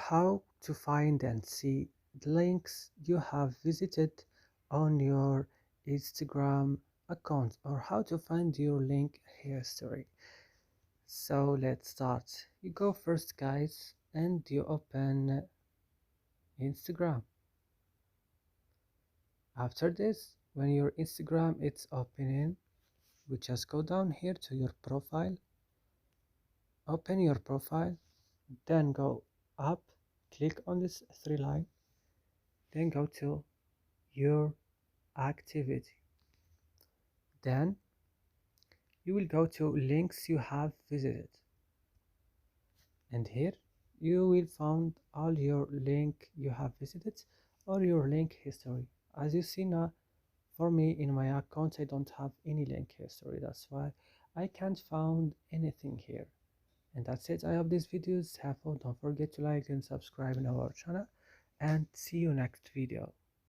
how to find and see the links you have visited on your Instagram account, or how to find your link history. So let's start. You go first, guys, and you open Instagram. After this, when your Instagram is opening, we just go down here to your profile, open your profile, then go up, click on this three line, then go to your activity. Then you will go to links you have visited, and here you will find all your link you have visited or your link history. As you see now, for me in my account I don't have any link history, that's why I can't find anything here. And that's it. I hope this video is helpful. Don't forget to like and subscribe in our channel, and see you next video.